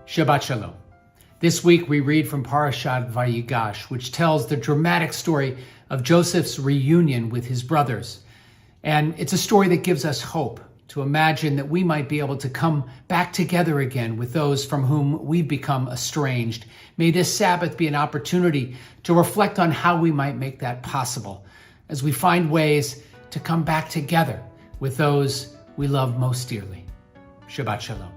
Shabbat Shalom. This week we read from Parashat Vayigash, which tells the dramatic story of Joseph's reunion with his brothers. And it's a story that gives us hope to imagine that we might be able to come back together again with those from whom we've become estranged. May this Sabbath be an opportunity to reflect on how we might make that possible as we find ways to come back together with those we love most dearly. Shabbat Shalom.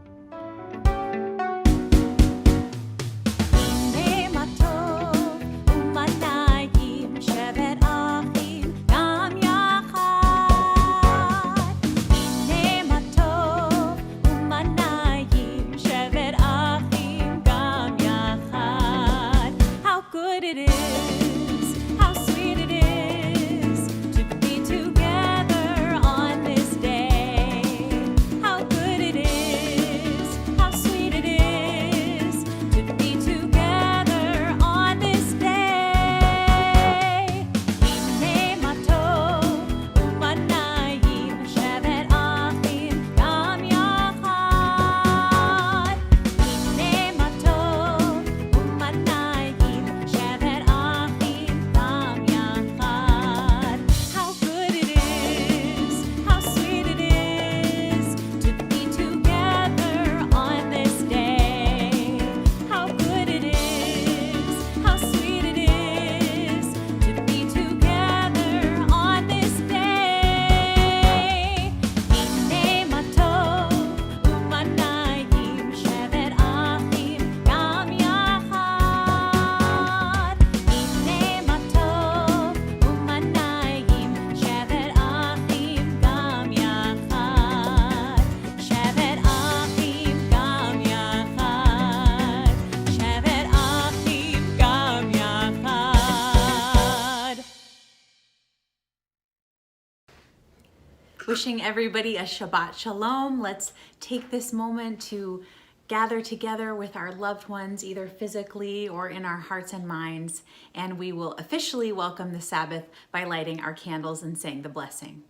Wishing everybody a Shabbat Shalom. Let's take this moment to gather together with our loved ones, either physically or in our hearts and minds, and we will officially welcome the Sabbath by lighting our candles and saying the blessing.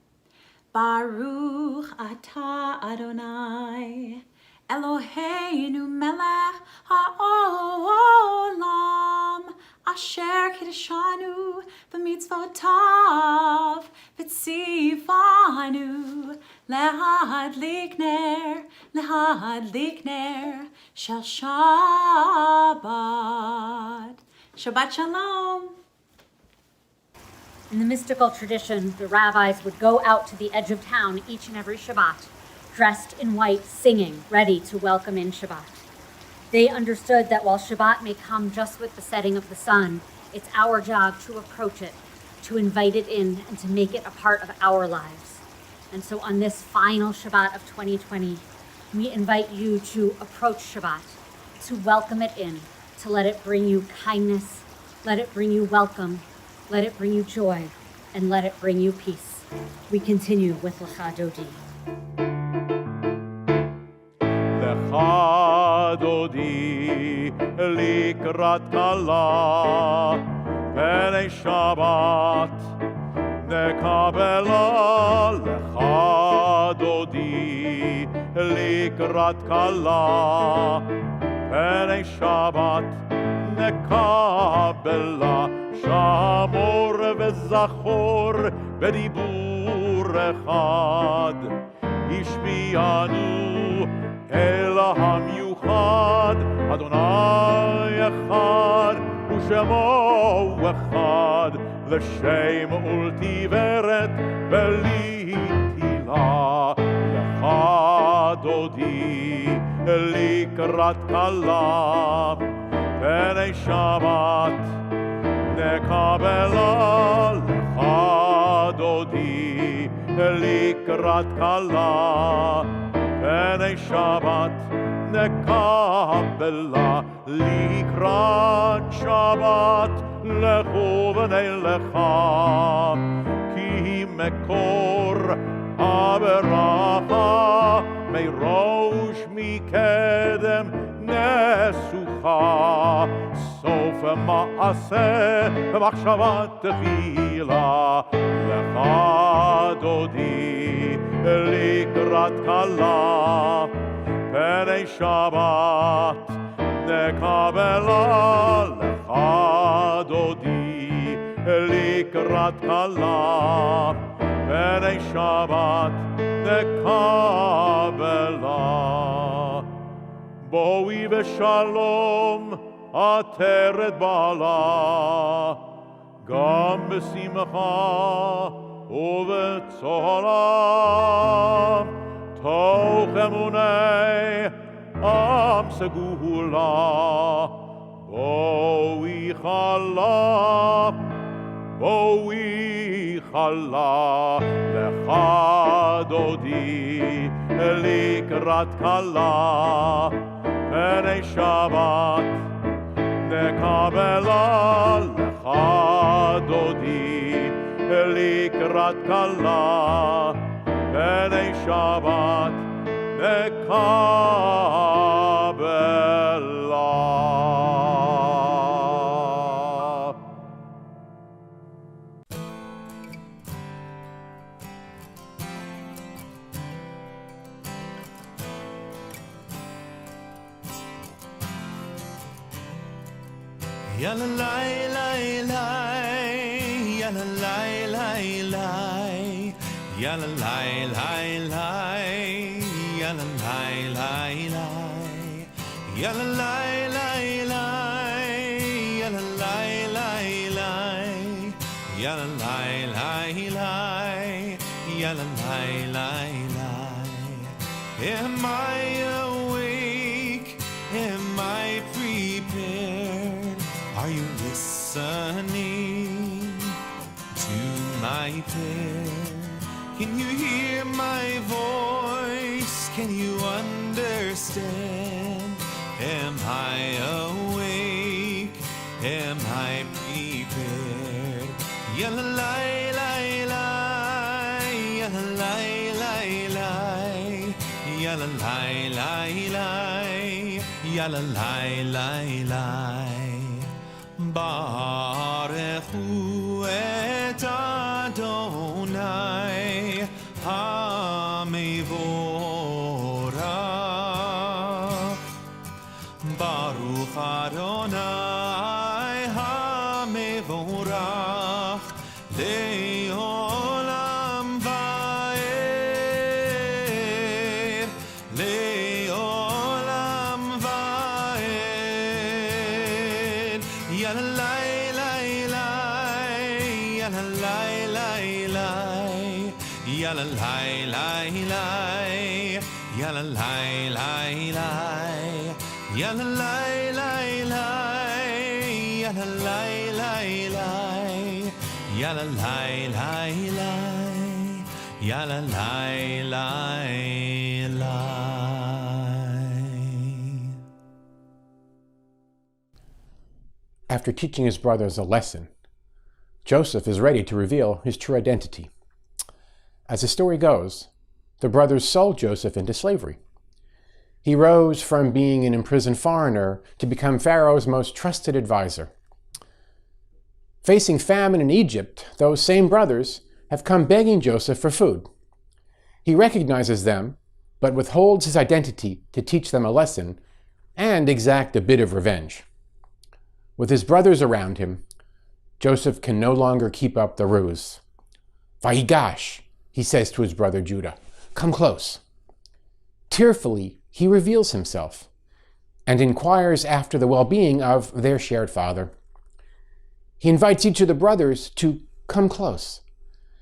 Baruch atah Adonai, Eloheinu melech ha'olam, asher kiddushanu b'mitzvotav v'tzivanu lehadlik ner shel Shabbat. Shabbat Shalom. In the mystical tradition, the rabbis would go out to the edge of town each and every Shabbat, dressed in white, singing, ready to welcome in Shabbat. They understood that while Shabbat may come just with the setting of the sun, it's our job to approach it, to invite it in, and to make it a part of our lives. And so on this final Shabbat of 2020, we invite you to approach Shabbat, to welcome it in, to let it bring you kindness, let it bring you welcome, let it bring you joy, and let it bring you peace. We continue with Lecha Dodi. Lecha Dodi likrat kala pnei Shabbat nekabela. Lecha Dodi likrat kala pnei Shabbat nekabela. שמור וזכור בדיבור אחד, השביענו אל המיוחד, אדוני אחד ושמו אחד, לשם ולתפארת בלי תילה. לך דודי לקראת כלה פני שבת נקבלה. לך דודי לקראת כלה פני שבת נקבלה. לקראת שבת לכו ונלכה, כי מקור הברכה מראש מקדם נסוכה. סוף מעשה במחשבה תחילה. לך דודי לקראת כלה פני שבת נקבלה לך דודי לקראת כלה פני שבת נקבלה בואי בשלום עטרת בעלה גם בשמחה ובצהלה תוך אמוני עם סגולה בואי חלה בואי חלה לך דודי לקראת כלה פני שבת נקבלה לך דודי לקראת כלה פני שבת נקבלה. Ya la la la la, ya la la la la, ya la la la la, ya la la la la, ya la la la la, ya la la la la, ya la la la la, ya la la la la. Am I awake? Am I prepared? Are you listening to my prayer? Can you hear my voice? Can you understand? Am I awake? Am I prepared? Ya la la la la, ya la la la la, ya la la la la, ya la la la la. Barechu et Adonai HaMevorach Baruch Adonai HaMevorach Le'olam va'ed Le'olam va'ed Ya la la la la, ya la la la la, ya la la la la, ya la la la la, ya la la la la, ya la la la la, ya la la la la, ya la la la la. After teaching his brothers a lesson, Joseph is ready to reveal his true identity. As the story goes, the brothers sold Joseph into slavery. He rose from being an imprisoned foreigner to become Pharaoh's most trusted advisor. Facing famine in Egypt, those same brothers have come begging Joseph for food. He recognizes them, but withholds his identity to teach them a lesson and exact a bit of revenge. With his brothers around him, Joseph can no longer keep up the ruse. Vayigash, he says to his brother Judah, come close. Tearfully, he reveals himself and inquires after the well-being of their shared father. He invites each of the brothers to come close,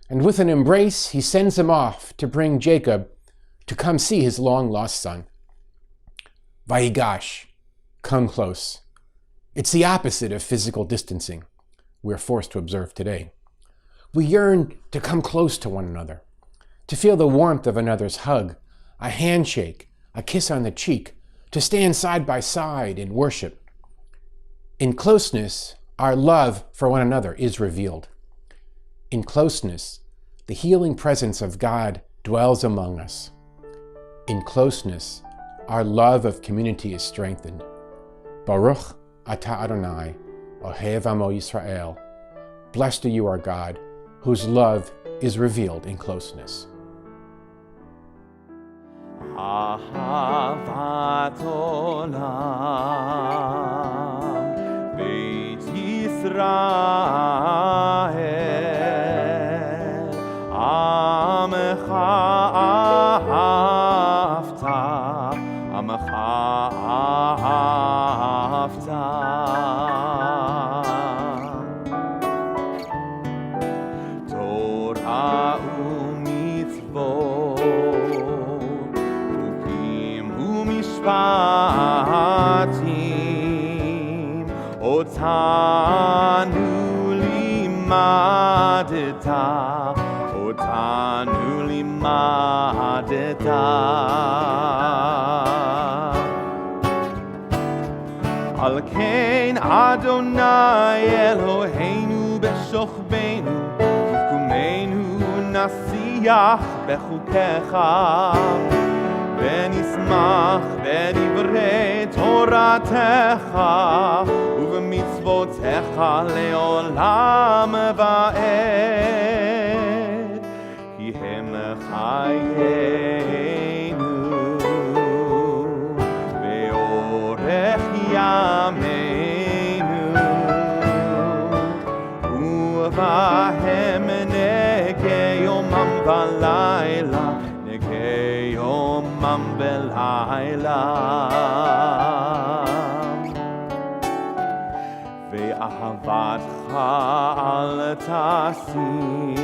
and with an embrace, he sends them off to bring Jacob to come see his long-lost son. Vayigash, come close. It's the opposite of physical distancing we're forced to observe today. We yearn to come close to one another, to feel the warmth of another's hug, a handshake, a kiss on the cheek, to stand side by side in worship. In closeness, our love for one another is revealed. In closeness, the healing presence of God dwells among us. In closeness, our love of community is strengthened. Baruch Ata Adonai, Ohev Amo Yisrael. Blessed are you, our God, whose love is revealed in closeness. אהבת עולם, בית ישראל, עמך אהבת, עמך אהבת. תורה ומצוות, חוקים ומשפטים, אותנו לימדת, אותנו לימדת. על כן אדוני אלוהינו בשוכבנו, ובקומנו נשיח בחוקיך, ונשמח בדברי תורתך ובמצוותיך לעולם ועד, כי הם חיינו ואורך ימינו, ובהם נגה יומם ולילה, נגה יומם ולילה. ואהבתך אל תסיר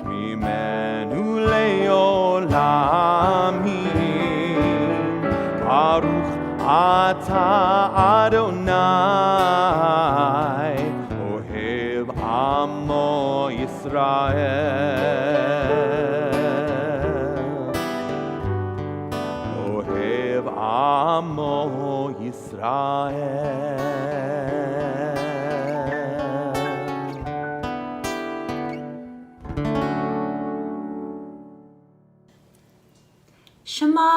ממנו לעולמים, ברוך אתה אדוני אוהב עמו ישראל, אוהב עמו ישראל. Shema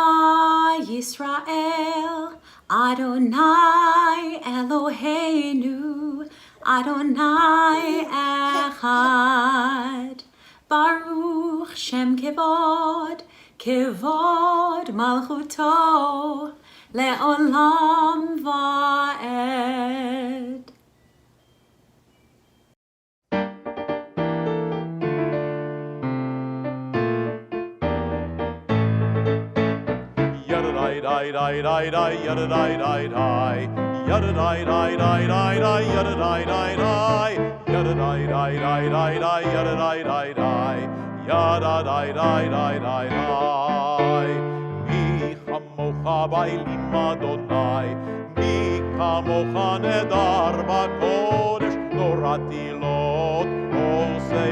Yisrael, Adonai Eloheinu, Adonai Echad. Baruch Shem Kevod, Kevod Malchuto, Le'olam Va'ed. Die die die die yada die die die yada die die die die die yada die die die yada die die die die die yada die die die yada die die die die die mi chamocha bailim Adonai, mi kamocha nedar bakodesh, norati lot osei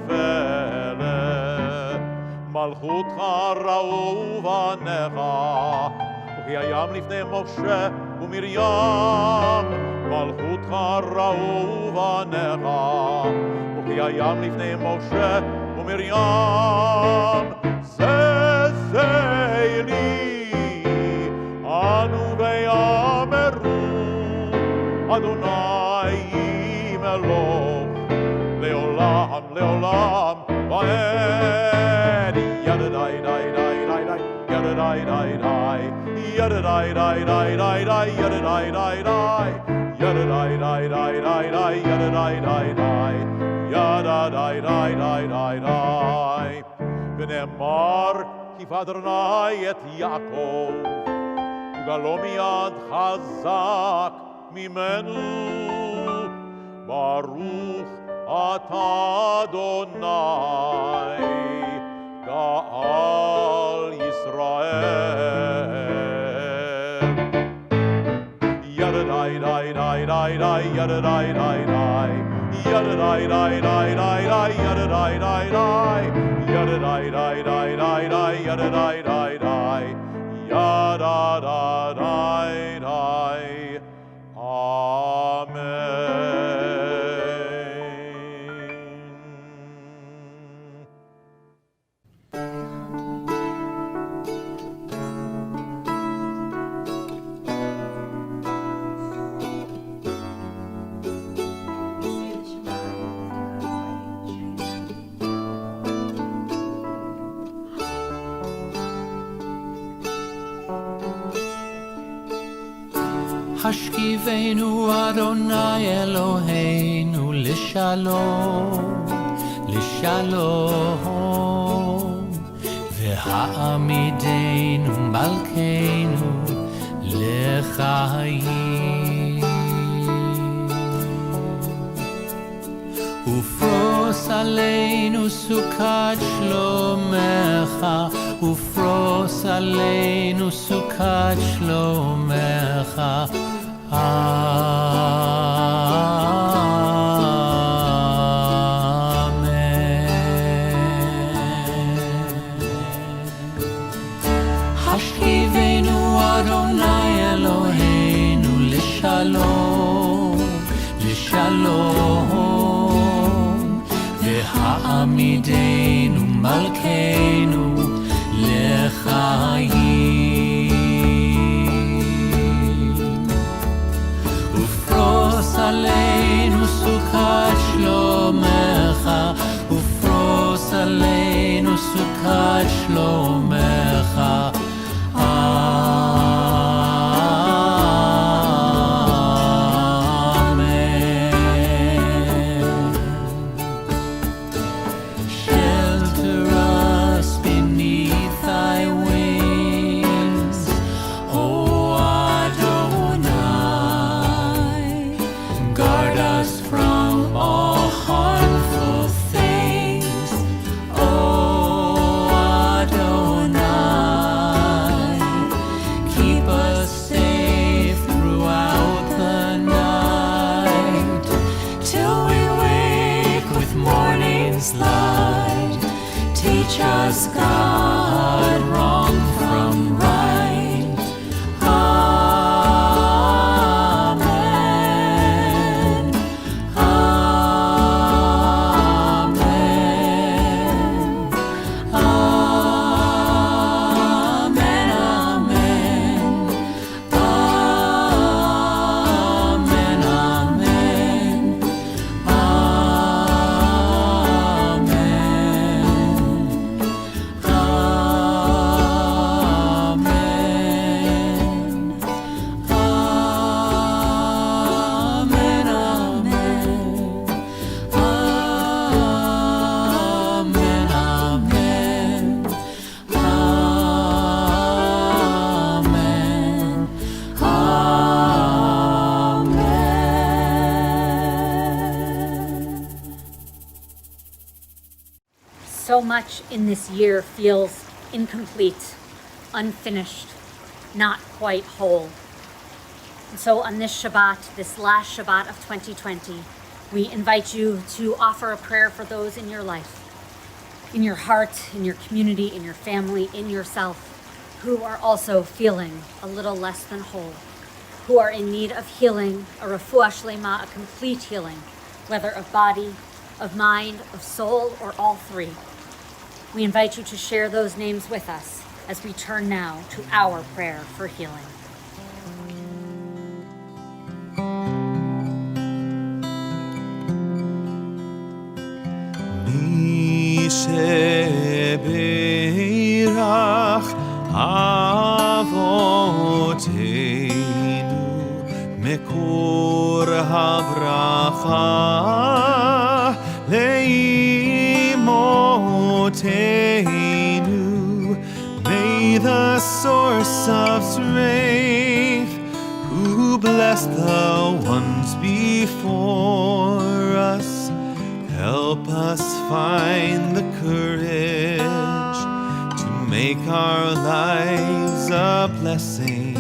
fele מלכותך ראו בניך, וכי הים לפני משה ומרים. מלכותך ראו בניך, וכי הים לפני משה ומרים. זה לי אנו ויאמרו, אדוני מלוך לעולם לעולם ועד. Yada die die die die die yada die die die yada die die die die die yada die die die yada die die die die die yada die die die yada die die die die die. ונאמר כי פדרנאי את יעקב וגלו מיד חזק ממנו, ברוך אתה אדוני גאל ישראל. ידה די די די די די ידה די די די ידה די די די די די ידה די די די ידה די די די די די ידה די די די ידה די די אמן. השכיבנו אדוני אלוהינו לשלום, לשלום, והעמידנו מלכנו לחיים. ופרוס עלינו סוכת שלומך, ופרוס עלינו סוכת שלומך. השכיבנו אדוני אלוהינו לשלום, לשלום, והעמידנו מלכנו לחיים. ופרוס עלינו סוכת שלומך, ופרוס עלינו סוכת שלומך. Teach us, God, wrong from right. Amen. Amen. Amen. Amen. Amen. So much in this year feels incomplete, unfinished, not quite whole. And so on this Shabbat, this last Shabbat of 2020, we invite you to offer a prayer for those in your life, in your heart, in your community, in your family, in yourself, who are also feeling a little less than whole, who are in need of healing, a refuah shlema, a complete healing, whether of body, of mind, of soul, or all three. We invite you to share those names with us as we turn now to our prayer for healing. Mi shebeirach avoteinu mekor habracha leimoteinu. May the source of strength, who blessed the ones before us, help us find the courage to make our lives a blessing,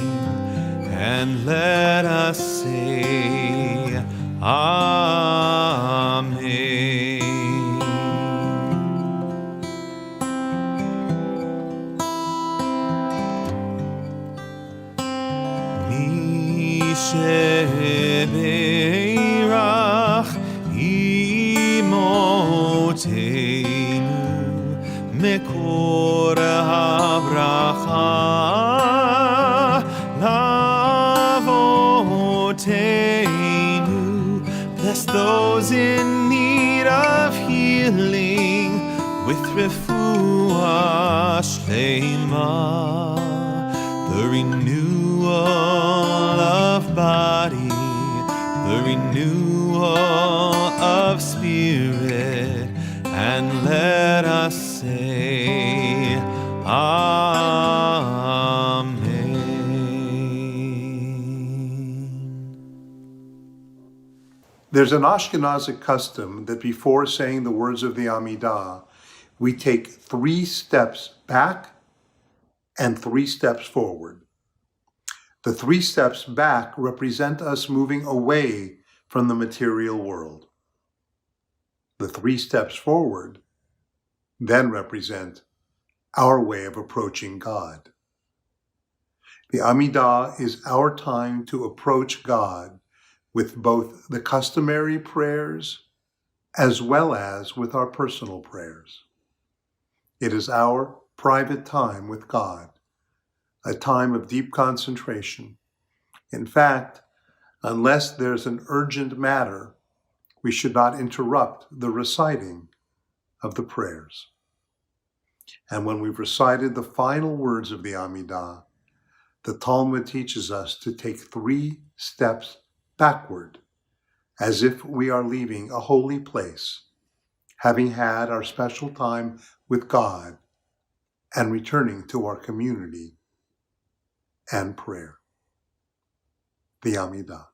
and let us say Amen. Shebeirach imoteinu mekor habracha lavoteinu. Bless those in need of healing with refuah shlema, the renewal of body, the renewal of spirit, and let us say, Amen. There's an Ashkenazic custom that before saying the words of the Amidah, we take 3 steps back and 3 steps forward. The 3 steps back represent us moving away from the material world. The 3 steps forward then represent our way of approaching God. The Amidah is our time to approach God with both the customary prayers as well as with our personal prayers. It is our private time with God, a time of deep concentration. In fact, unless there's an urgent matter, we should not interrupt the reciting of the prayers. And when we've recited the final words of the Amidah, the Talmud teaches us to take 3 steps backward, as if we are leaving a holy place, having had our special time with God and returning to our community and prayer. The Amidah.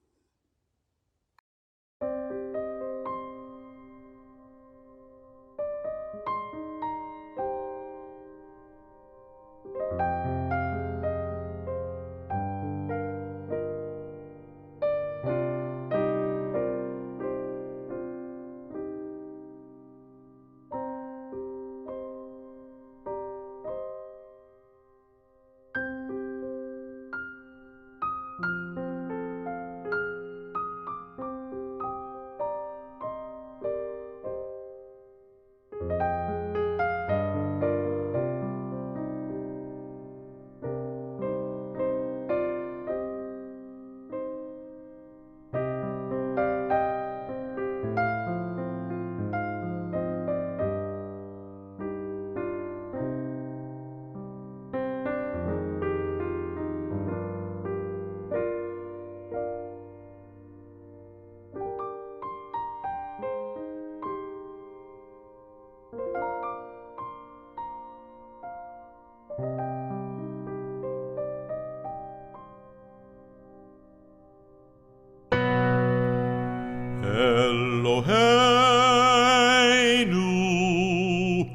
Eloheinu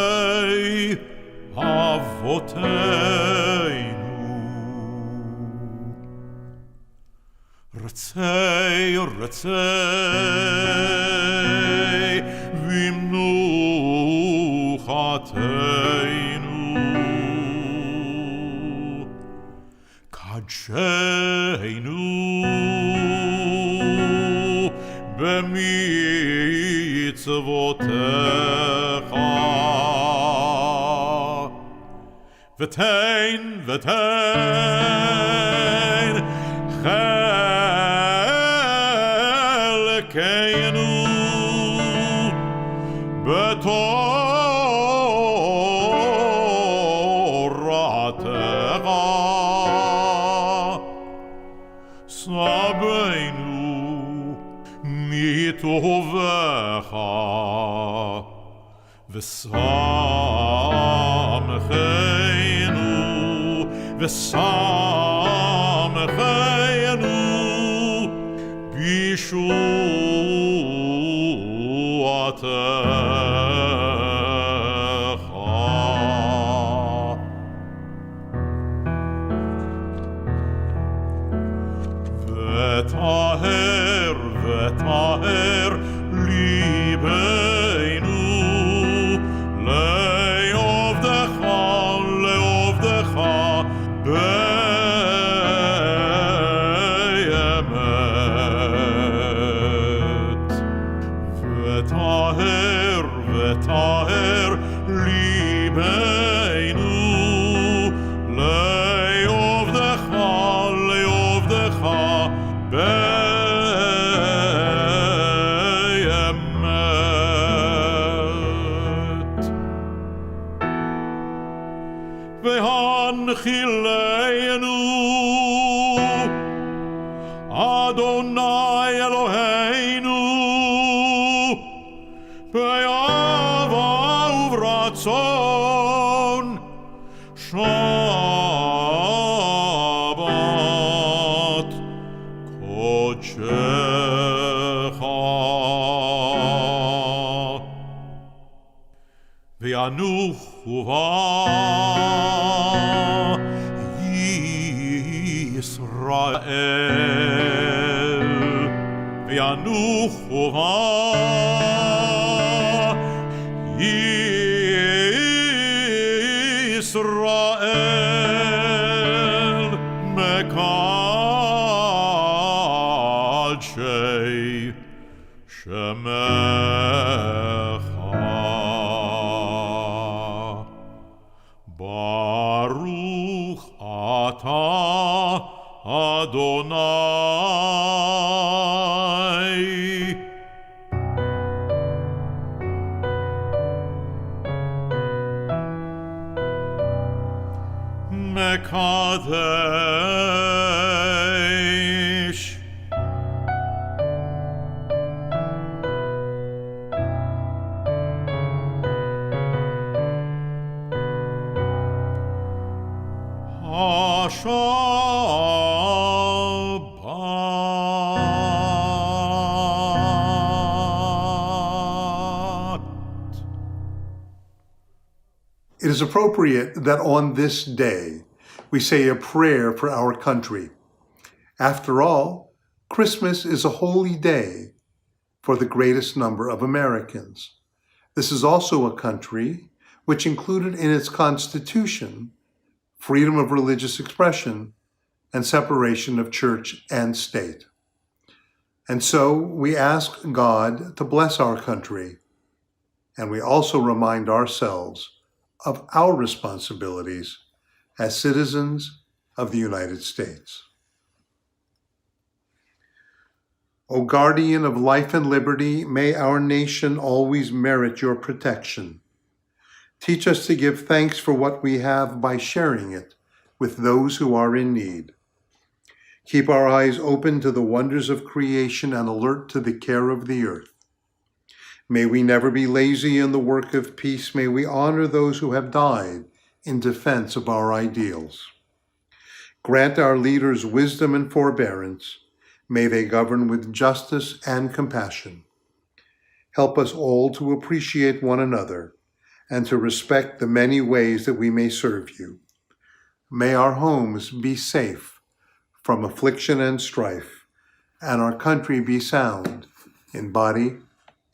ve'Elohei Avoteinu Ratzei v'imnuchateinu Kadsheinu b'mitzvotecha v'tein chelkeinu b'toratecha Sabeinu mitovecha v'samcheinu bishuatecha v'taher libeinu le'ovdecha be'emet v'taher libeinu le'ovdecha be'emet והנחילנו אדוני אלוהינו באהבה וברצון שבת קודשך וינוחו בה ישראל וינוחו בה ישראל מקדשי שמך ברוך אתה אדוני מקדש השבת. It is appropriate that on this day we say a prayer for our country. After all, Christmas is a holy day for the greatest number of Americans. This is also a country which included in its constitution freedom of religious expression and separation of church and state. And so we ask God to bless our country, and we also remind ourselves of our responsibilities as citizens of the United States. O guardian of life and liberty, may our nation always merit your protection. Teach us to give thanks for what we have by sharing it with those who are in need. Keep our eyes open to the wonders of creation and alert to the care of the earth. May we never be lazy in the work of peace. May we honor those who have died in defense of our ideals. Grant our leaders wisdom and forbearance. May they govern with justice and compassion. Help us all to appreciate one another and to respect the many ways that we may serve you. May our homes be safe from affliction and strife, and our country be sound in body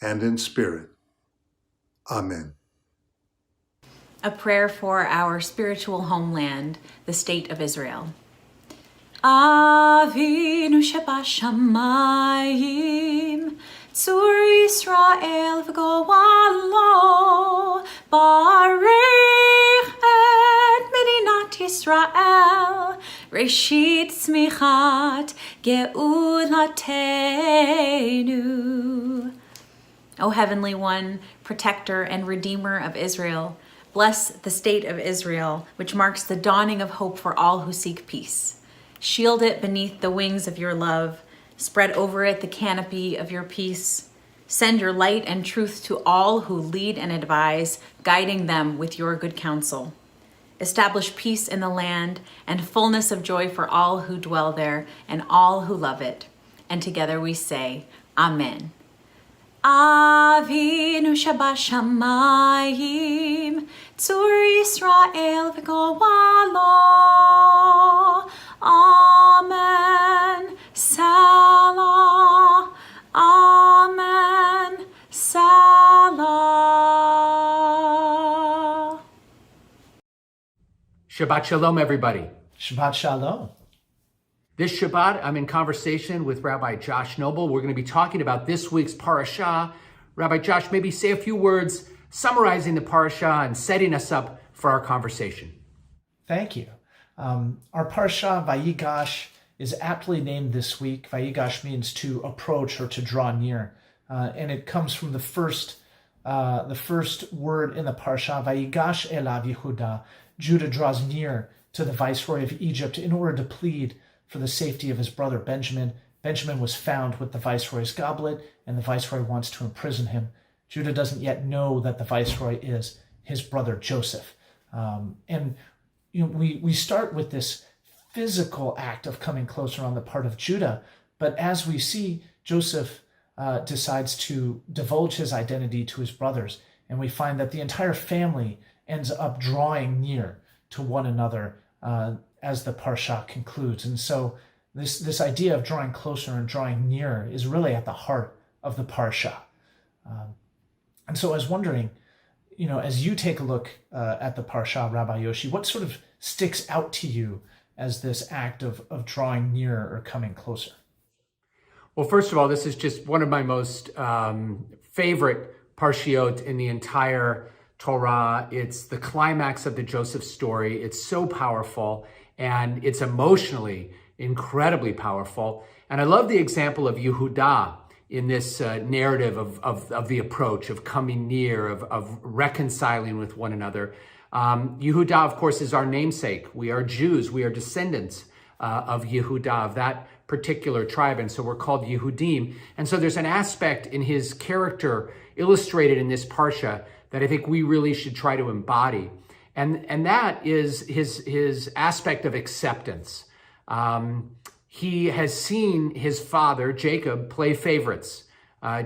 and in spirit. Amen. A prayer for our spiritual homeland, the state of Israel. Avinu shebashamayim, tzur Yisrael v'goalo, barich et medinat Yisrael, reshit tzmichat geulatenu. O Heavenly One, Protector and Redeemer of Israel, bless the state of Israel, which marks the dawning of hope for all who seek peace. Shield it beneath the wings of your love. Spread over it the canopy of your peace. Send your light and truth to all who lead and advise, guiding them with your good counsel. Establish peace in the land and fullness of joy for all who dwell there and all who love it. And together we say, Amen. Avinu shebashamayim, tzur Yisrael v'goalo. Amen. Salah. Amen. Salah. Shabbat Shalom, everybody. Shabbat Shalom. This Shabbat, I'm in conversation with Rabbi Josh Noble. We're going to be talking about this week's parashah. Rabbi Josh, maybe say a few words summarizing the parashah and setting us up for our conversation. Thank you. Our parashah, Vayigash, is aptly named this week. Vayigash means to approach or to draw near. And it comes from the first word in the parashah, Vayigash elav Yehuda. Judah draws near to the viceroy of Egypt in order to plead for the safety of his brother Benjamin. Benjamin was found with the viceroy's goblet, and the viceroy wants to imprison him. Judah doesn't yet know that the viceroy is his brother Joseph. We start with this physical act of coming closer on the part of Judah, but as we see, Joseph decides to divulge his identity to his brothers, and we find that the entire family ends up drawing near to one another as the Parsha concludes. And so this idea of drawing closer and drawing nearer is really at the heart of the Parsha. And so I was wondering, as you take a look at the Parsha, Rabbi Yoshi, what sort of sticks out to you as this act of drawing nearer or coming closer? Well, first of all, this is just one of my most favorite parshiot in the entire Torah. It's the climax of the Joseph story. It's so powerful, and it's emotionally incredibly powerful. And I love the example of Yehudah in this narrative of the approach, of coming near, of reconciling with one another. Yehudah, of course, is our namesake. We are Jews. We are descendants of Yehudah, of that particular tribe, and so we're called Yehudim. And so there's an aspect in his character illustrated in this parsha that I think we really should try to embody, and that is his aspect of acceptance. He has seen his father Jacob play favorites.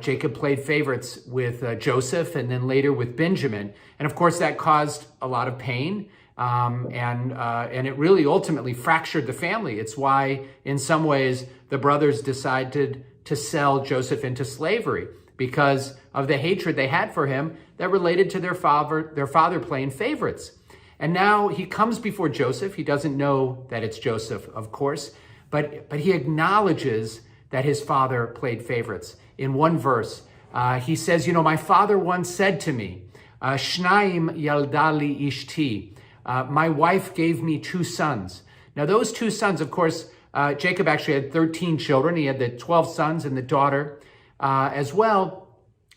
Jacob played favorites with Joseph, and then later with Benjamin, and of course that caused a lot of pain. And it really ultimately fractured the family. It's why, in some ways, the brothers decided to sell Joseph into slavery, because of the hatred they had for him that related to their father playing favorites. And now he comes before Joseph. He doesn't know that it's Joseph, of course, but he acknowledges that his father played favorites. In one verse, he says, my father once said to me, Shnaim yaldali ishti, my wife gave me 2 sons. Now those 2 sons, of course, Jacob actually had 13 children. He had the 12 sons and the daughter as well.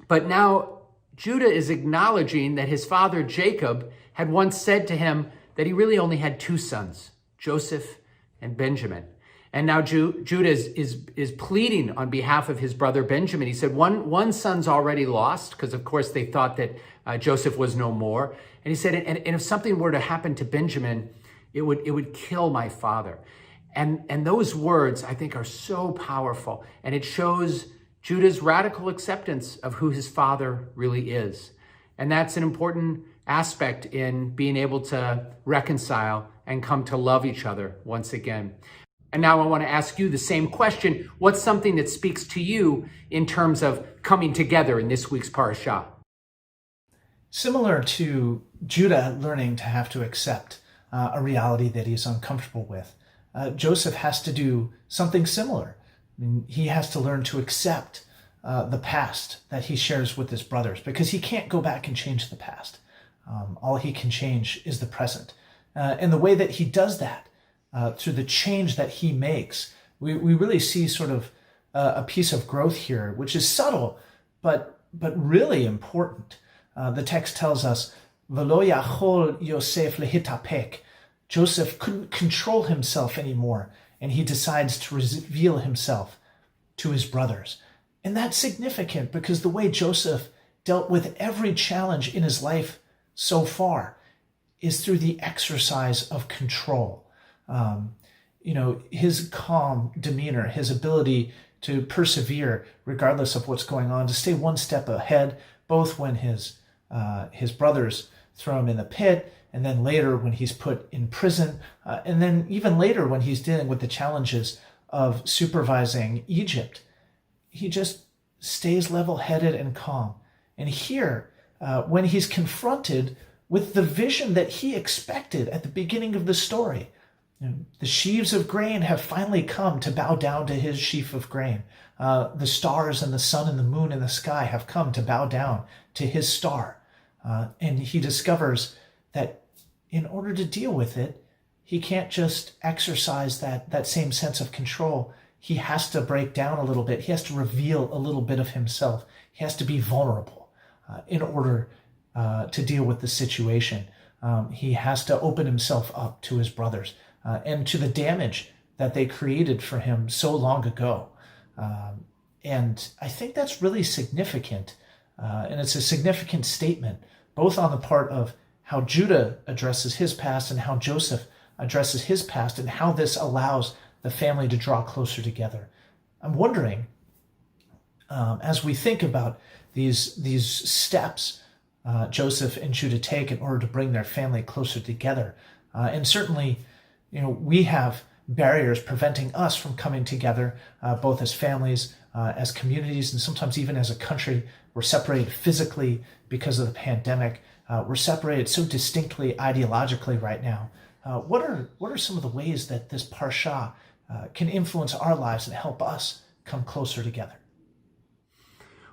But now Judah is acknowledging that his father Jacob had once said to him that he really only had 2 sons, Joseph and Benjamin. And now Judah is pleading on behalf of his brother Benjamin. He said, one son's already lost, because of course they thought that Joseph was no more. And he said, and if something were to happen to Benjamin, it would kill my father. And those words, I think, are so powerful. And it shows Judah's radical acceptance of who his father really is. And that's an important aspect in being able to reconcile and come to love each other once again. And now I want to ask you the same question. What's something that speaks to you in terms of coming together in this week's parashah? Similar to Judah learning to have to accept a reality that he's uncomfortable with, Joseph has to do something similar. He has to learn to accept the past that he shares with his brothers, because he can't go back and change the past. All he can change is the present. And the way that he does that, through the change that he makes, we really see sort of a piece of growth here, which is subtle, but really important. The text tells us, V'lo yachol Yosef lehitapek. Joseph couldn't control himself anymore, and he decides to reveal himself to his brothers. And that's significant, because the way Joseph dealt with every challenge in his life so far is through the exercise of control. His calm demeanor, his ability to persevere regardless of what's going on, to stay one step ahead, both when his brothers throw him in the pit, and then later when he's put in prison, and then even later when he's dealing with the challenges of supervising Egypt. He just stays level-headed and calm. And here, when he's confronted with the vision that he expected at the beginning of the story, the sheaves of grain have finally come to bow down to his sheaf of grain. The stars and the sun and the moon in the sky have come to bow down to his star. And he discovers that in order to deal with it, he can't just exercise that same sense of control. He has to break down a little bit. He has to reveal a little bit of himself. He has to be vulnerable in order to deal with the situation. He has to open himself up to his brothers and to the damage that they created for him so long ago. And I think that's really significant. And it's a significant statement, both on the part of how Judah addresses his past and how Joseph addresses his past, and how this allows the family to draw closer together. I'm wondering, as we think about these steps Joseph and Judah take in order to bring their family closer together, and certainly, we have barriers preventing us from coming together, both as families, as communities, and sometimes even as a country. We're separated physically because of the pandemic. We're separated so distinctly ideologically right now. What are some of the ways that this parsha can influence our lives and help us come closer together?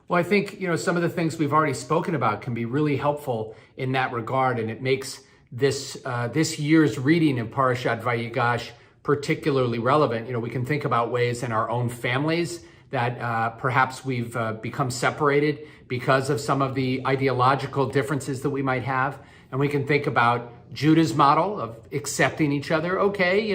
Well, I think, some of the things we've already spoken about can be really helpful in that regard, and it makes this year's reading in Parashat Vayigash particularly relevant. We can think about ways in our own families that perhaps we've become separated because of some of the ideological differences that we might have. And we can think about Judah's model of accepting each other. Okay,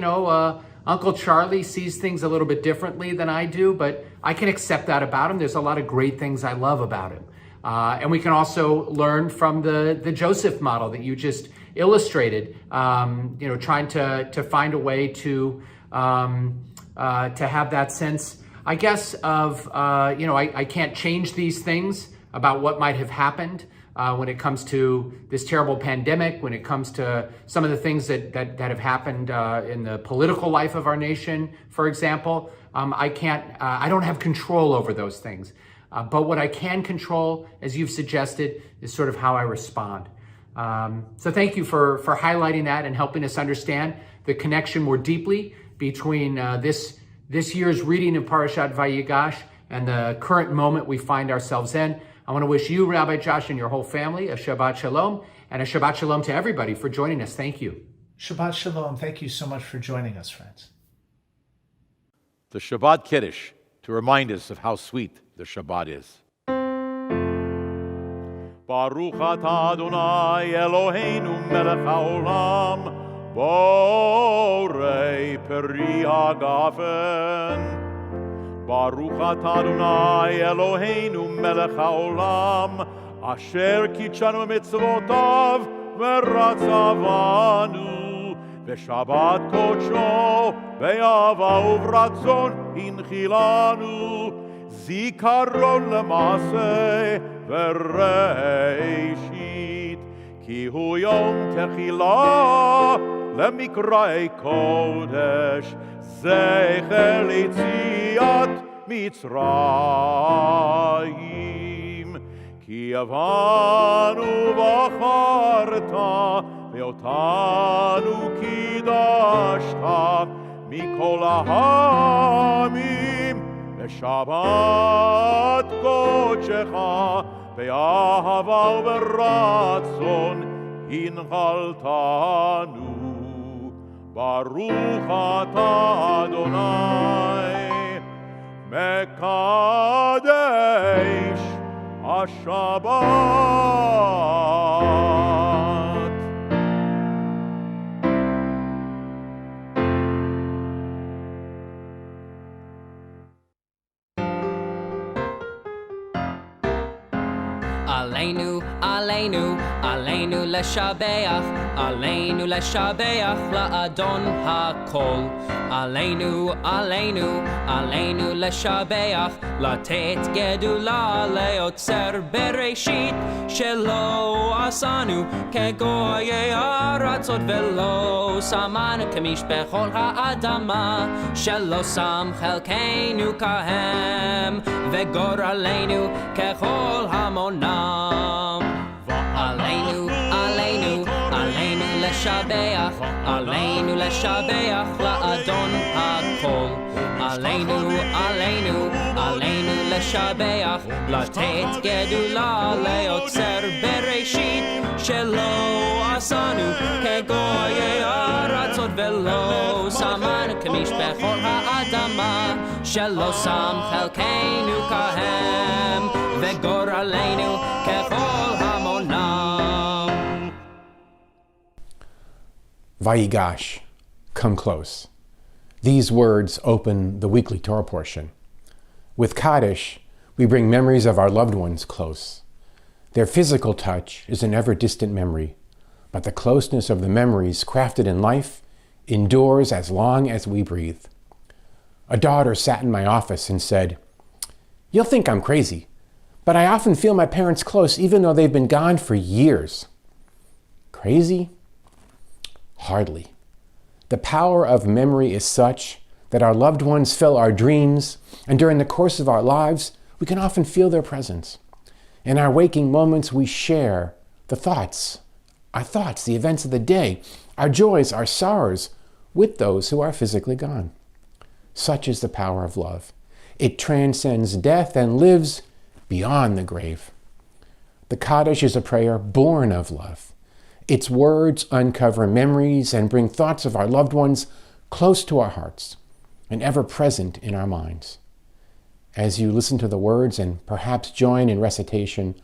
Uncle Charlie sees things a little bit differently than I do, but I can accept that about him. There's a lot of great things I love about him. And we can also learn from the Joseph model that you just illustrated, trying to find a way to have that sense, I guess, of, I can't change these things about what might have happened when it comes to this terrible pandemic, when it comes to some of the things that have happened in the political life of our nation, for example. I don't have control over those things. But what I can control, as you've suggested, is sort of how I respond. So thank you for highlighting that and helping us understand the connection more deeply between this year's reading in Parashat Vayigash and the current moment we find ourselves in. I want to wish you, Rabbi Josh, and your whole family a Shabbat Shalom, and a Shabbat Shalom to everybody for joining us. Thank you. Shabbat Shalom. Thank you so much for joining us, friends. The Shabbat Kiddush, to remind us of how sweet the Shabbat is. Baruch atah Adonai Eloheinu melech haolam, borei peri hagafen. Baruch atah Adonai Eloheinu melech haolam, asher kitshanu mitzvotav v'ratzavanu, v'shabbat kodsho be'ava uvratzon hinchilanu, zikaron lemase v'reishit, ki hu yom techila lemikra'ei kodesh, zecher litziat Mitzrayim, ki avanu v'acharta ve'otanu kidashta mikol ha'amim v'shabbat kodshecha be'ahava u'beratzon hinchaltanu. Baruch atah Adonai Mekadesh HaShabbat. Aleinu, Aleinu, Aleinu leshabeach, Aleinu leshabeach la'adon hakol. Aleinu, Aleinu, Aleinu leshabeach, latet gedula leotzer bereshit, shelo asanu kegoye aratzot velo samanu kemish bechol ha'adama, shelo sam chelkeinu kahem, vegoraleinu kechol hamonam. Aleinu, Aleinu, Aleinu leshabeach, Aleinu leshabeach la'adon hakol. Aleinu, Aleinu, Aleinu leshabeach, latet gedula leotzer bereshit, shelo asanu kegoye aratzot velo samanu kemish bechol ha'adama, shelo sam chelkeinu kahem, vegoraleinu kechol hamonam. Vayigash, come close. These words open the weekly Torah portion. With Kaddish, we bring memories of our loved ones close. Their physical touch is an ever-distant memory, but the closeness of the memories crafted in life endures as long as we breathe. A daughter sat in my office and said, "You'll think I'm crazy, but I often feel my parents close even though they've been gone for years." Crazy? Hardly. The power of memory is such that our loved ones fill our dreams, and during the course of our lives, we can often feel their presence. In our waking moments, we share our thoughts, the events of the day, our joys, our sorrows, with those who are physically gone. Such is the power of love. It transcends death and lives beyond the grave. The Kaddish is a prayer born of love. Its words uncover memories and bring thoughts of our loved ones close to our hearts and ever present in our minds. As you listen to the words and perhaps join in recitation,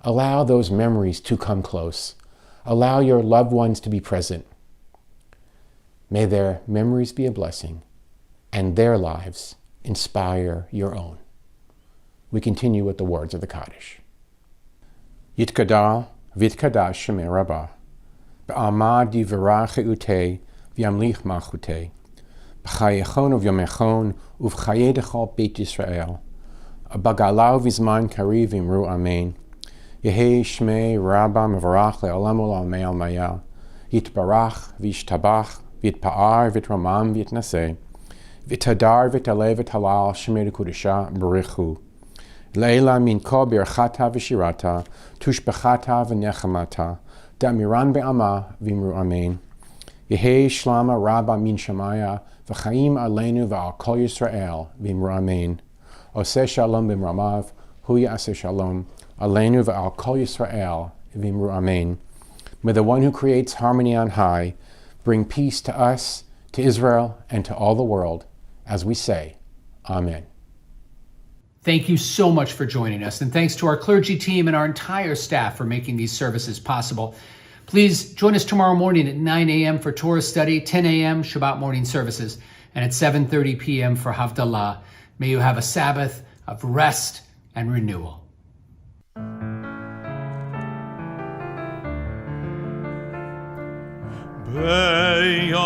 allow those memories to come close. Allow your loved ones to be present. May their memories be a blessing and their lives inspire your own. We continue with the words of the Kaddish. Yitkadal v'yitkadash shemei Rabbi. B'alma divrach che'utei v'yamlich malchutei. B'chayechon uv'yomechon uv'chayei dechol Beit Yisrael. B'galau v'zman kariv imru amen. Yehei shmei Rabbi mevarach le'olam olam me'al maya. Yitbarach v'yishtabach v'yitpa'ar v'yitramam v'yitnaseh. V'tadar v'taleh v'talal shmei l'kudusha b'richu. Leila min kol birchata v'shirata, tushbechata v'nechamata, da'miran be'ama v'imru amen. Yehei shlama rabba min shamaya, v'chaim aleinu v'al kol Yisrael v'imru amen. Oseh shalom b'mramav, hu ya'aseh shalom, aleinu v'al kol Yisrael v'imru amen. May the one who creates harmony on high bring peace to us, to Israel, and to all the world, as we say, Amen. Thank you so much for joining us, and thanks to our clergy team and our entire staff for making these services possible. Please join us tomorrow morning at 9 a.m. for Torah study, 10 a.m. Shabbat morning services, and at 7:30 p.m. for Havdalah. May you have a Sabbath of rest and renewal.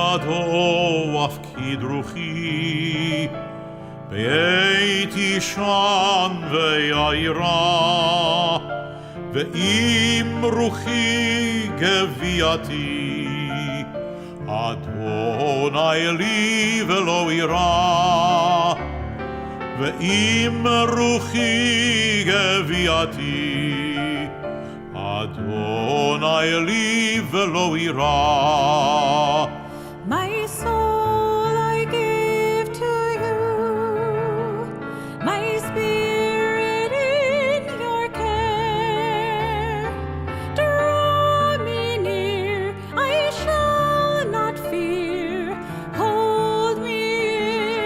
בידו הפקיד רוחי, בעת ישן וירא, ואם רוחי גוויתי, אדוני לי ולא ירא, ואם רוחי גוויתי, אדוני לי ולא ירא. My soul I give to you, my spirit in your care. Draw me near, I shall not fear. Hold me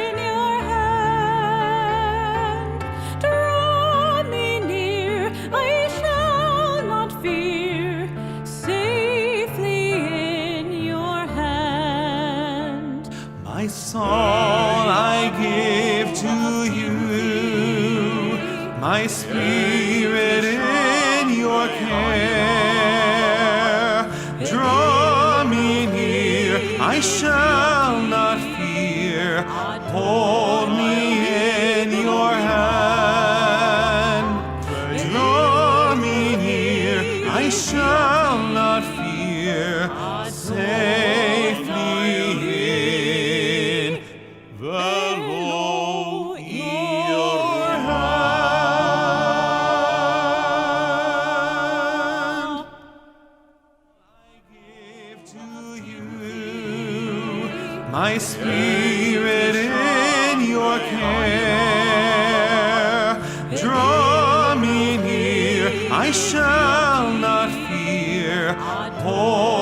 in your hand. Draw me near, I shall not fear. Safely in your hand. My soul I give to you, my spirit in your care. Draw me near, I shall not fear. Hold me in your hand. Draw me near, I shall not fear. Safely in ולא your hand. I give to you my spirit in your care. Draw me near, I shall not fear. Hold